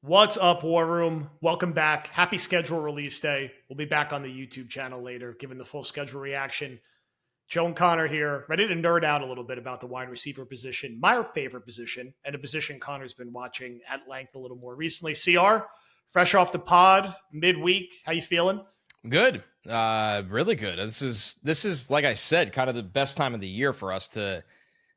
What's up, War Room? Welcome back. Happy schedule release day. We'll be back on the YouTube channel later, giving the full schedule reaction. Joe and Connor here, ready to nerd out a little bit about the wide receiver position, my favorite position, and a position Connor's been watching at length a little more recently. CR, fresh off the pod, midweek. How you feeling? Good. Really good. This is like I said, kind of the best time of the year for us to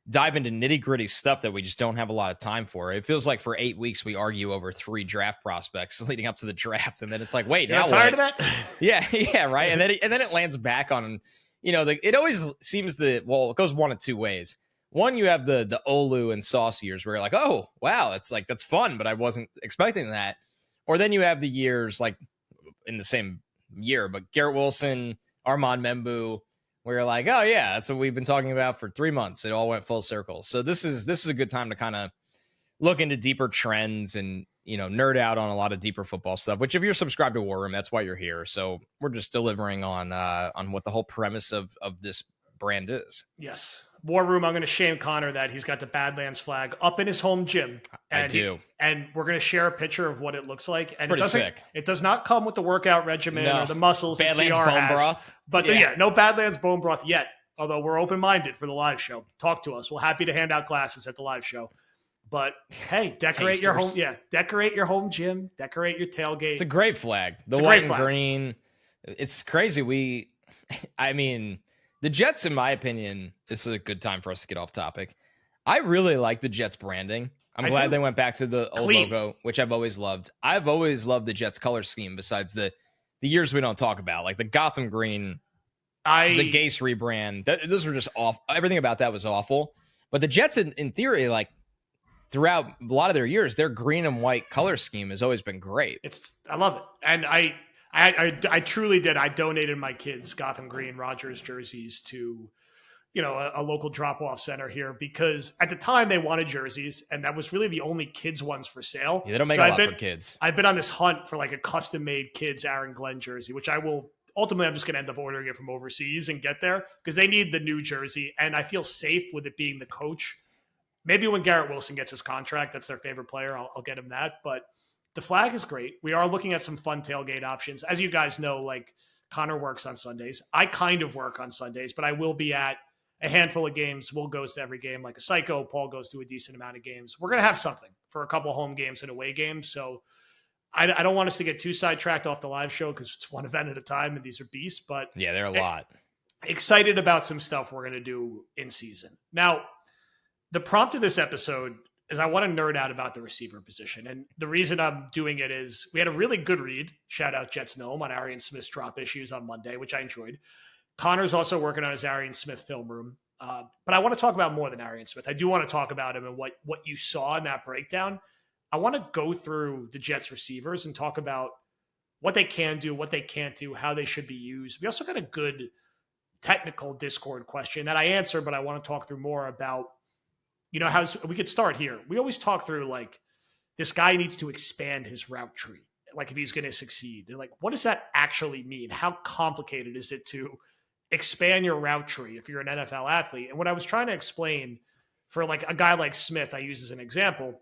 dive into nitty-gritty stuff that we just don't have a lot of time for. It feels like for 8 weeks we argue over 3 draft prospects leading up to the draft, and then it's like, wait, now tired what? of that? Yeah, right. And then it lands back on, it always seems it goes one of two ways. One, you have the Olu and Sauce years where you're like, oh wow, that's fun, but I wasn't expecting that. Or then you have the years like in the same year, but Garrett Wilson, Armand Membu, where you're like, oh yeah, that's what we've been talking about for 3 months. It all went full circle. So this is a good time to kind of look into deeper trends and nerd out on a lot of deeper football stuff. Which, if you're subscribed to War Room, that's why you're here. So we're just delivering on what the whole premise of this brand is. Yes. War Room, I'm going to shame Connor that he's got the Badlands flag up in his home gym. And I do. And we're going to share a picture of what it looks like. And pretty sick. It does not come with the workout regimen or the muscles Badlands that CR bone has. broth. But no Badlands bone broth yet. Although we're open-minded for the live show. Talk to us. We're happy to hand out classes at the live show. But hey, decorate your home. Yeah, decorate your home gym. Decorate your tailgate. It's a great flag. The white and green. It's crazy. The Jets, in my opinion, this is a good time for us to get off topic. I really like the Jets branding. I'm glad they went back to the old logo, which I've always loved. I've always loved the Jets color scheme besides the years we don't talk about, like the Gotham Green, the Gase rebrand. Those were just off. Everything about that was awful. But the Jets, in theory, like throughout a lot of their years, their green and white color scheme has always been great. I love it. And I truly did. I donated my kids' Gotham Green Rogers jerseys to, a local drop-off center here because at the time they wanted jerseys, and that was really the only kids ones for sale. Yeah, they don't make a lot for kids. I've been on this hunt for like a custom-made kids Aaron Glenn jersey, which I'm just going to end up ordering it from overseas and get there because they need the new jersey, and I feel safe with it being the coach. Maybe when Garrett Wilson gets his contract, that's their favorite player. I'll get him that, but the flag is great. We are looking at some fun tailgate options. As you guys know, like Connor works on Sundays. I kind of work on Sundays, but I will be at a handful of games. Will goes to every game like a psycho. Paul goes to a decent amount of games. We're going to have something for a couple home games and away games. So I don't want us to get too sidetracked off the live show because it's one event at a time and these are beasts. But yeah, they're a lot. Excited about some stuff we're going to do in season. Now, the prompt of this episode is I want to nerd out about the receiver position. And the reason I'm doing it is we had a really good read. Shout out Jets Gnome on Arian Smith's drop issues on Monday, which I enjoyed. Connor's also working on his Arian Smith film room. But I want to talk about more than Arian Smith. I do want to talk about him and what you saw in that breakdown. I want to go through the Jets receivers and talk about what they can do, what they can't do, how they should be used. We also got a good technical Discord question that I answered, but I want to talk through more about how we could start here. We always talk through like this guy needs to expand his route tree, like if he's going to succeed. And like, what does that actually mean? How complicated is it to expand your route tree if you're an NFL athlete? And what I was trying to explain for like a guy like Smith, I use as an example,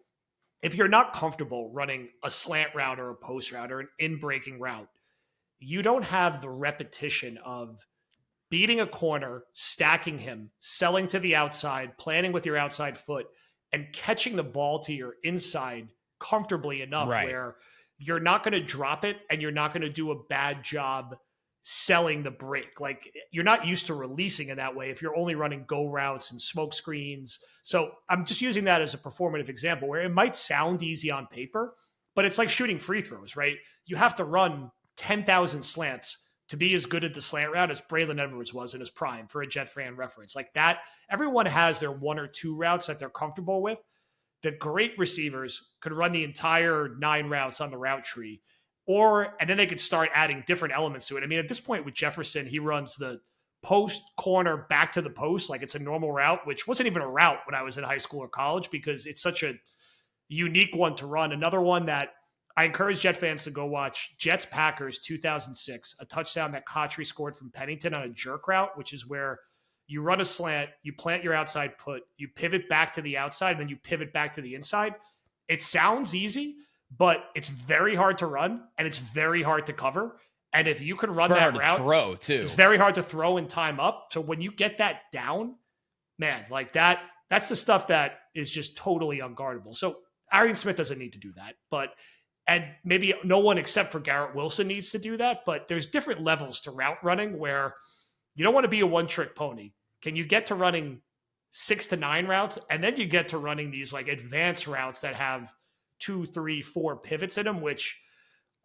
if you're not comfortable running a slant route or a post route or an in-breaking route, you don't have the repetition of beating a corner, stacking him, selling to the outside, planning with your outside foot, and catching the ball to your inside comfortably enough where you're not going to drop it and you're not going to do a bad job selling the break. Like you're not used to releasing in that way if you're only running go routes and smoke screens. So I'm just using that as a performative example where it might sound easy on paper, but it's like shooting free throws, right? You have to run 10,000 slants to be as good at the slant route as Braylon Edwards was in his prime for a Jet fan reference. Like that, everyone has their one or two routes that they're comfortable with. The great receivers could run the entire 9 routes on the route tree, and then they could start adding different elements to it. I mean, at this point with Jefferson, he runs the post corner back to the post like it's a normal route, which wasn't even a route when I was in high school or college because it's such a unique one to run. Another one that I encourage Jet fans to go watch Jets Packers 2006, a touchdown that Cotchery scored from Pennington on a jerk route, which is where you run a slant, you plant your outside foot, you pivot back to the outside, and then you pivot back to the inside. It sounds easy, but it's very hard to run and it's very hard to cover. And if you can run that route, throw too. It's very hard to throw and time up. So when you get that down, man, like that's the stuff that is just totally unguardable. So Arian Smith doesn't need to do that, and maybe no one except for Garrett Wilson needs to do that, but there's different levels to route running where you don't want to be a one-trick pony. Can you get to running 6 to 9 routes? And then you get to running these like advanced routes that have 2, 3, 4 pivots in them, which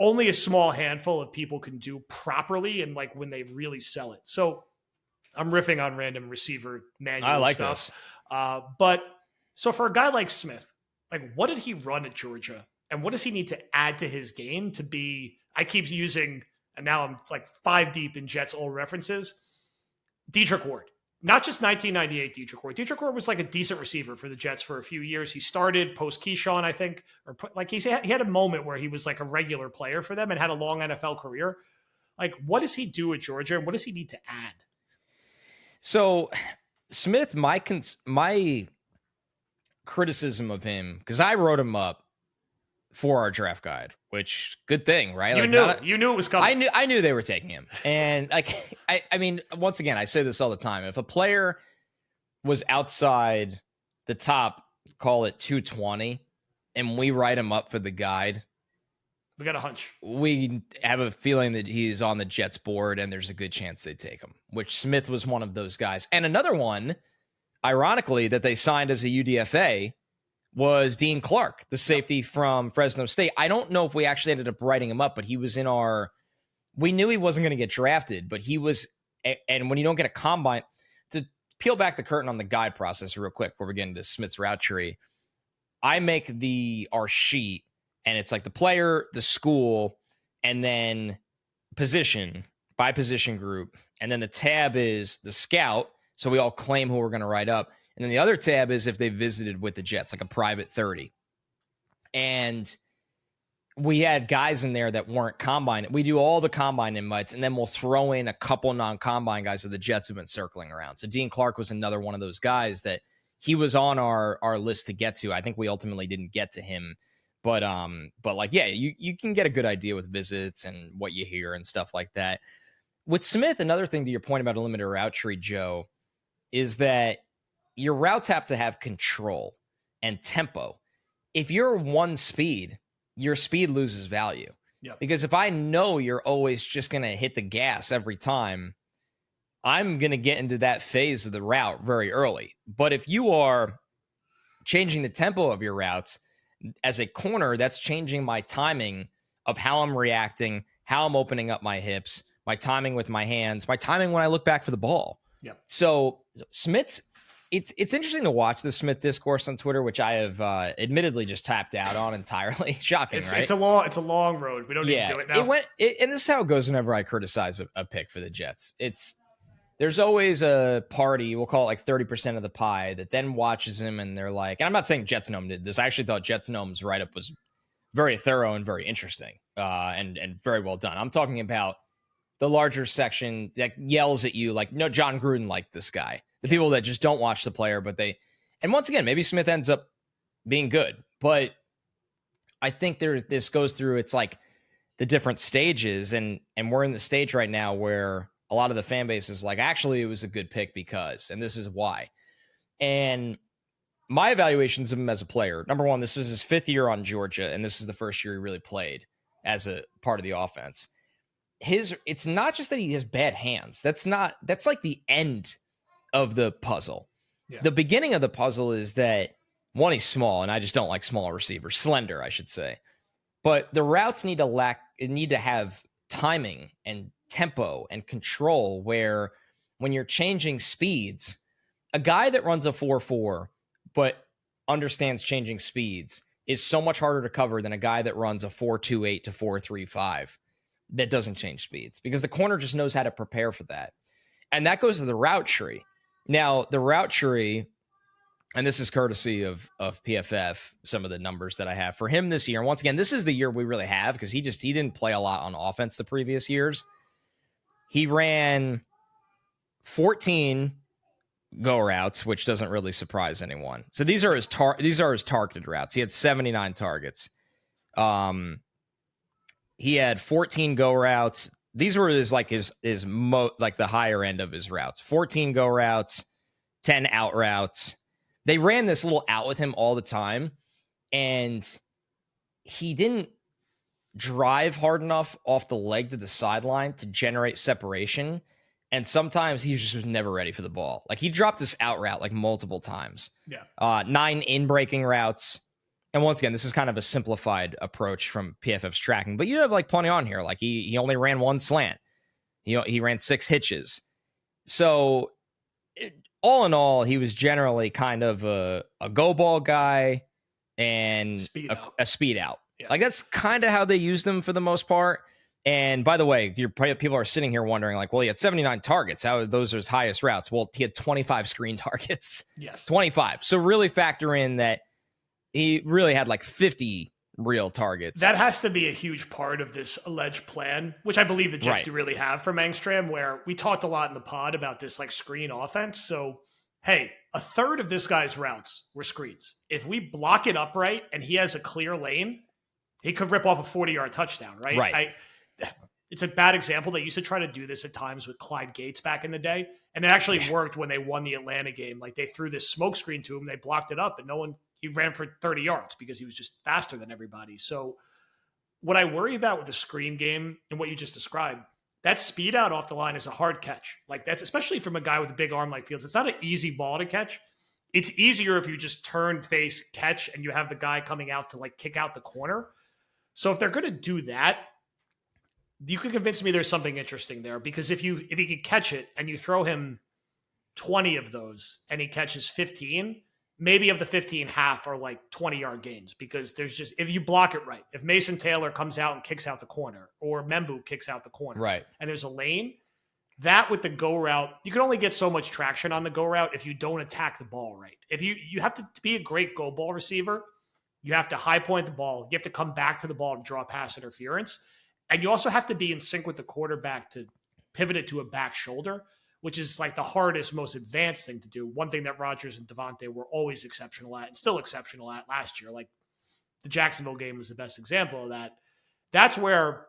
only a small handful of people can do properly and like when they really sell it. So I'm riffing on random receiver manual I like stuff. this. But so for a guy like Smith, like what did he run at Georgia? And what does he need to add to his game to be, I keep using, and now I'm like 5 deep in Jets old references, Dedrick Ward. Not just 1998 Dedrick Ward. Dedrick Ward was like a decent receiver for the Jets for a few years. He started post Keyshawn, I think, or like he had a moment where he was like a regular player for them and had a long NFL career. Like, what does he do at Georgia, and what does he need to add? So, Smith, my criticism of him, because I wrote him up for our draft guide, which good thing, right? You knew it was coming. I knew they were taking him. And like, I mean, once again, I say this all the time. If a player was outside the top, call it 220, and we write him up for the guide, we got a hunch. We have a feeling that he's on the Jets board and there's a good chance they take him, which Smith was one of those guys. And another one, ironically, that they signed as a UDFA was Dean Clark, the safety from Fresno State. I don't know if we actually ended up writing him up, but he was in we knew he wasn't going to get drafted, but he was, and when you don't get a combine, to peel back the curtain on the guide process real quick before we get into Smith's route tree, I make our sheet, and it's like the player, the school, and then position by position group. And then the tab is the scout. So we all claim who we're going to write up. And then the other tab is if they visited with the Jets, like a private 30. And we had guys in there that weren't combine. We do all the combine invites, and then we'll throw in a couple non-combine guys that the Jets have been circling around. So Dean Clark was another one of those guys that he was on our list to get to. I think we ultimately didn't get to him. But like, yeah, you can get a good idea with visits and what you hear and stuff like that. With Smith, another thing to your point about a limited route tree, Joe, is that your routes have to have control and tempo. If you're one speed, your speed loses value. Yep. Because if I know you're always just going to hit the gas every time, I'm going to get into that phase of the route very early. But if you are changing the tempo of your routes, as a corner, that's changing my timing of how I'm reacting, how I'm opening up my hips, my timing with my hands, my timing when I look back for the ball. Yep. So Smith's, it's interesting to watch the Smith discourse on Twitter, which I have admittedly just tapped out on entirely. Shocking, right? It's a long road. We don't need to do it now. And this is how it goes whenever I criticize a pick for the Jets. There's always a party, we'll call it like 30% of the pie, that then watches him and they're like, and I'm not saying Jets Gnome did this. I actually thought Jets Gnome's write-up was very thorough and very interesting and very well done. I'm talking about the larger section that yells at you like, no, John Gruden liked this guy. The people that just don't watch the player, but and once again, maybe Smith ends up being good, but I think this goes through, it's like the different stages, and we're in the stage right now where a lot of the fan base is like, actually, it was a good pick because, and this is why. And my evaluations of him as a player, number one, this was his 5th year on Georgia, and this is the first year he really played as a part of the offense. It's not just that he has bad hands. That's like the end of the puzzle. Yeah. The beginning of the puzzle is that, one, he's small, and I just don't like small receivers. Slender, I should say. But the routes need to have timing and tempo and control, where when you're changing speeds, a guy that runs a 4.4 but understands changing speeds is so much harder to cover than a guy that runs a 4.28 to 4.35 that doesn't change speeds, because the corner just knows how to prepare for that. And that goes to the route tree. Now, the route tree, and this is courtesy of PFF, some of the numbers that I have for him this year. And once again, this is the year we really have, because he didn't play a lot on offense the previous years. He ran 14 go routes, which doesn't really surprise anyone. So these are his targeted routes. He had 79 targets. He had 14 go routes. These were like the higher end of his routes. 14 go routes, 10 out routes. They ran this little out with him all the time, and he didn't drive hard enough off the leg to the sideline to generate separation. And sometimes he just was never ready for the ball. Like, he dropped this out route like multiple times. Yeah. 9 in-breaking routes. And once again, this is kind of a simplified approach from PFF's tracking, but you have like plenty on here. Like, he only ran 1 slant. He ran 6 hitches. So all in all, he was generally kind of a go ball guy and a speed out. Yeah. Like, that's kind of how they used him for the most part. And by the way, people are sitting here wondering, like, well, he had 79 targets. How are those his highest routes? Well, he had 25 screen targets. Yes. 25. So really factor in that he really had like 50 real targets. That has to be a huge part of this alleged plan, which I believe the Jets do really have for Mangstrom, where we talked a lot in the pod about this like screen offense. So, hey, a third of this guy's routes were screens. If we block it up right and he has a clear lane, he could rip off a 40-yard touchdown, right? Right. It's a bad example. They used to try to do this at times with Clyde Gates back in the day, and it actually worked when they won the Atlanta game. Like, they threw this smoke screen to him, they blocked it up, and he ran for 30 yards because he was just faster than everybody. So what I worry about with the screen game and what you just described, that speed out off the line is a hard catch. Like, that's especially from a guy with a big arm like Fields. It's not an easy ball to catch. It's easier if you just turn, face, catch, and you have the guy coming out to like kick out the corner. So if they're going to do that, you could convince me there's something interesting there, because if he could catch it and you throw him 20 of those and he catches 15, maybe of the 15, half are like 20-yard gains, because there's just, if you block it right, if Mason Taylor comes out and kicks out the corner, or Membu kicks out the corner, right, and there's a lane, that with the go route, you can only get so much traction on the go route if you don't attack the ball right. If you have to be a great go ball receiver, you have to high point the ball, you have to come back to the ball and draw pass interference. And you also have to be in sync with the quarterback to pivot it to a back shoulder, which is like the hardest, most advanced thing to do. One thing that Rodgers and Devontae were always exceptional at, and still exceptional at last year. Like, the Jacksonville game was the best example of that. That's where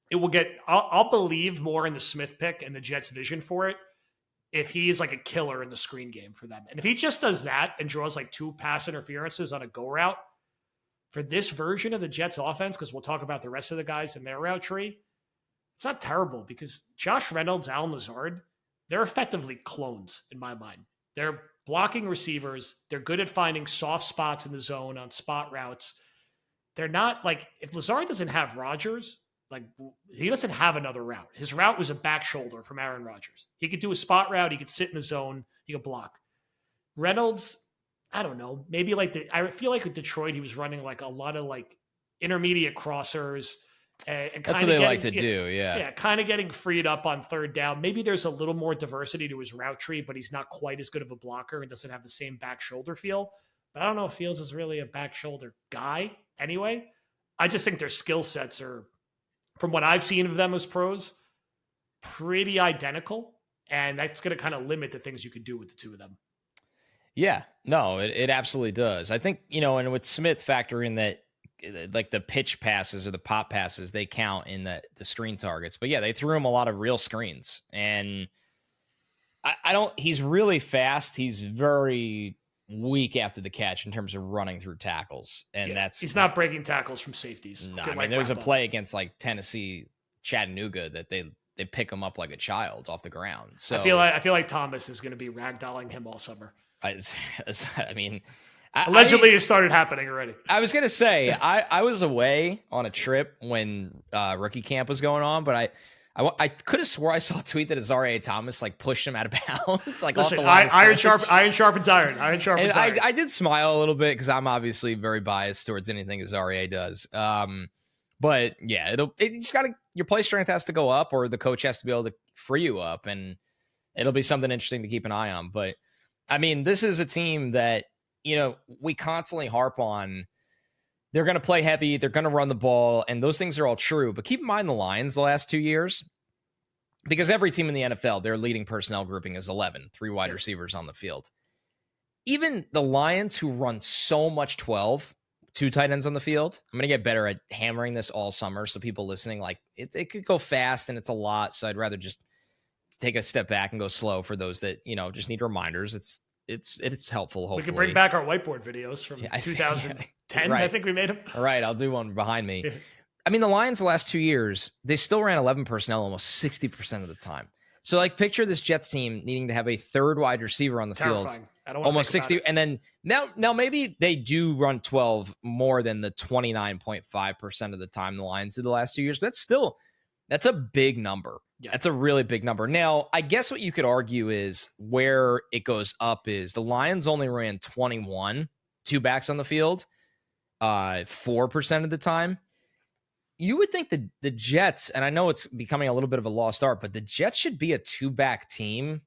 it will get, I'll believe more in the Smith pick and the Jets' vision for it if he's like a killer in the screen game for them. And if he just does that and draws like 2 pass interferences on a go route, for this version of the Jets offense, because we'll talk about the rest of the guys in their route tree, it's not terrible, because Josh Reynolds, Allen Lazard, they're effectively clones in my mind. They're blocking receivers. They're good at finding soft spots in the zone on spot routes. They're not like, if Lazard doesn't have Rodgers, like, he doesn't have another route. His route was a back shoulder from Aaron Rodgers. He could do a spot route. He could sit in the zone. He could block. Reynolds, I don't know. Maybe like I feel like with Detroit, he was running like a lot of like intermediate crossers. And that's what they like to do. Yeah. Yeah. Kind of getting freed up on third down. Maybe there's a little more diversity to his route tree, but he's not quite as good of a blocker and doesn't have the same back shoulder feel. But I don't know if Fields is really a back shoulder guy anyway. I just think their skill sets are, from what I've seen of them as pros, pretty identical. And that's going to kind of limit the things you could do with the two of them. Yeah, no, it absolutely does. I think, and with Smith, factor in that, like, the pitch passes or the pop passes, they count in the screen targets. But yeah, they threw him a lot of real screens. And he's really fast. He's very weak after the catch in terms of running through tackles. And he's not breaking tackles from safeties. No, I mean, there was a play against like Tennessee, Chattanooga, that they pick him up like a child off the ground. So I feel like Thomas is going to be ragdolling him all summer. I mean, allegedly it started happening already. I was going to say, I was away on a trip when rookie camp was going on, but I could have swore I saw a tweet that Azareye'h Thomas like pushed him out of bounds. Like, listen, off the line iron sharpens iron. Iron sharpens iron. I did smile a little bit because I'm obviously very biased towards anything Azareye'h does. But yeah, you just got to, your play strength has to go up, or the coach has to be able to free you up, and it'll be something interesting to keep an eye on. But I mean, this is a team that, we constantly harp on. They're going to play heavy. They're going to run the ball. And those things are all true. But keep in mind the Lions the last 2 years, because every team in the NFL, their leading personnel grouping is 11, 3 wide receivers on the field. Even the Lions, who run so much 12, 2 tight ends on the field. I'm going to get better at hammering this all summer. So people listening, like it could go fast and it's a lot. So I'd rather just take a step back and go slow for those that, just need reminders. It's helpful. Hopefully we can bring back our whiteboard videos from 2010. Right. I think we made them. All right. I'll do one behind me. I mean, the Lions the last 2 years, they still ran 11 personnel almost 60% of the time. So like picture this Jets team needing to have a third wide receiver on the field. I don't want almost 60. And then now maybe they do run 12 more than the 29.5% of the time the Lions did the last 2 years. But that's a big number. Yeah. That's a really big number. Now, I guess what you could argue is where it goes up is the Lions only ran 21 two backs on the field 4% of the time. You would think that the Jets, and I know it's becoming a little bit of a lost art, but the Jets should be a two-back team.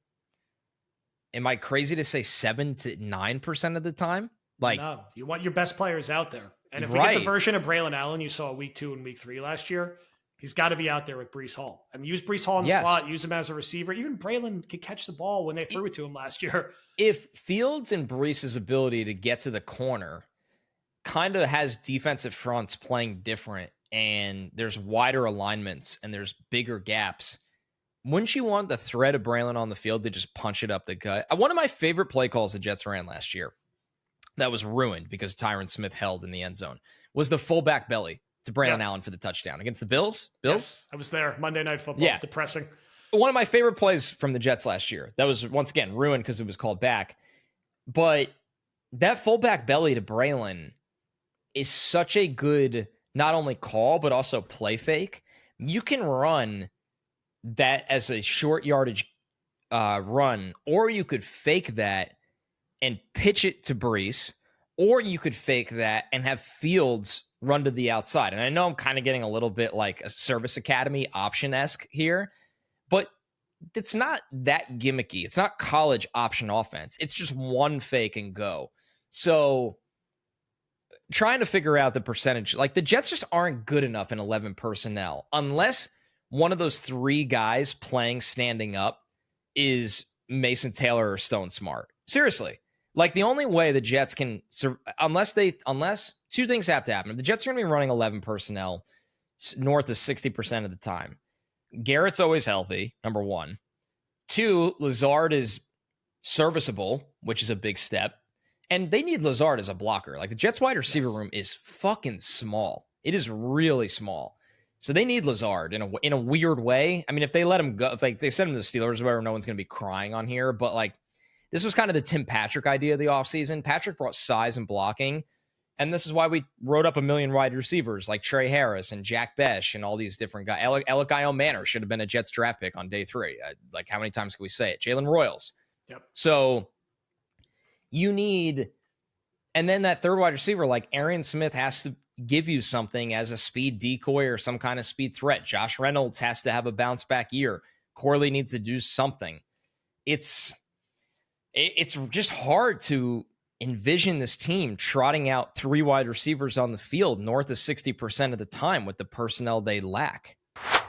Am I crazy to say 7 to 9% of the time? Like, no, you want your best players out there. And if we get the version of Braylon Allen you saw week 2 and week 3 last year, he's got to be out there with Breece Hall. I mean, use Breece Hall in the slot, use him as a receiver. Even Braylon could catch the ball when they threw it to him last year. If Fields and Breece's ability to get to the corner kind of has defensive fronts playing different, and there's wider alignments and there's bigger gaps, wouldn't you want the threat of Braylon on the field to just punch it up the gut? One of my favorite play calls the Jets ran last year that was ruined because Arian Smith held in the end zone was the fullback belly to Braylon Allen for the touchdown against the Bills. Yes, I was there. Monday Night Football. Yeah. Depressing. One of my favorite plays from the Jets last year. That was, once again, ruined because it was called back. But that fullback belly to Braylon is such a good not only call, but also play fake. You can run that as a short yardage run, or you could fake that and pitch it to Breece, or you could fake that and have Fields run to the outside. And I know I'm kind of getting a little bit like a Service Academy option-esque here, but it's not that gimmicky. It's not college option offense. It's just one fake and go. So trying to figure out the percentage, like the Jets just aren't good enough in 11 personnel unless one of those 3 guys playing standing up is Mason Taylor or Stone Smart. Seriously. Like the only way the Jets can, unless 2 things have to happen. If the Jets are going to be running 11 personnel north of 60% of the time, Garrett's always healthy, number 1. 2, Lazard is serviceable, which is a big step. And they need Lazard as a blocker. Like the Jets wide receiver room is fucking small. It is really small. So they need Lazard in a weird way. I mean, if they let him go, if like they send him to the Steelers, whatever, no one's going to be crying on here. But like this was kind of the Tim Patrick idea of the offseason. Patrick brought size and blocking. And this is why we wrote up a million wide receivers like Trey Harris and Jack Besh and all these different guys. Elikiel Manor should have been a Jets draft pick on day 3. Like how many times can we say it? Jalen Royals. Yep. So you need, and then that third wide receiver, like Arian Smith has to give you something as a speed decoy or some kind of speed threat. Josh Reynolds has to have a bounce back year. Corley needs to do something. It's just hard to envision this team trotting out 3 wide receivers on the field north of 60% of the time with the personnel they lack.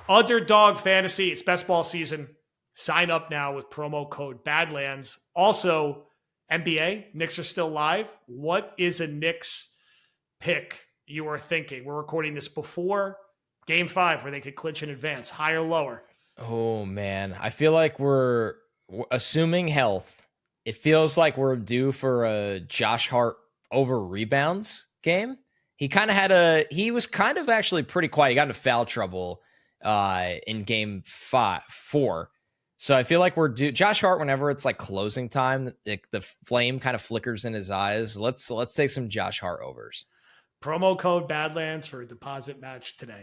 Underdog Fantasy, it's best ball season. Sign up now with promo code Badlands. Also, NBA, Knicks are still live. What is a Knicks pick you are thinking? We're recording this before Game 5 where they could clinch in advance. Higher, lower? Oh, man. I feel like we're assuming health. It feels like we're due for a Josh Hart over rebounds game. He was kind of actually pretty quiet. He got into foul trouble in Game 4. So I feel like we're due. Josh Hart, whenever it's like closing time, the flame kind of flickers in his eyes. Let's take some Josh Hart overs. Promo code Badlands for a deposit match today.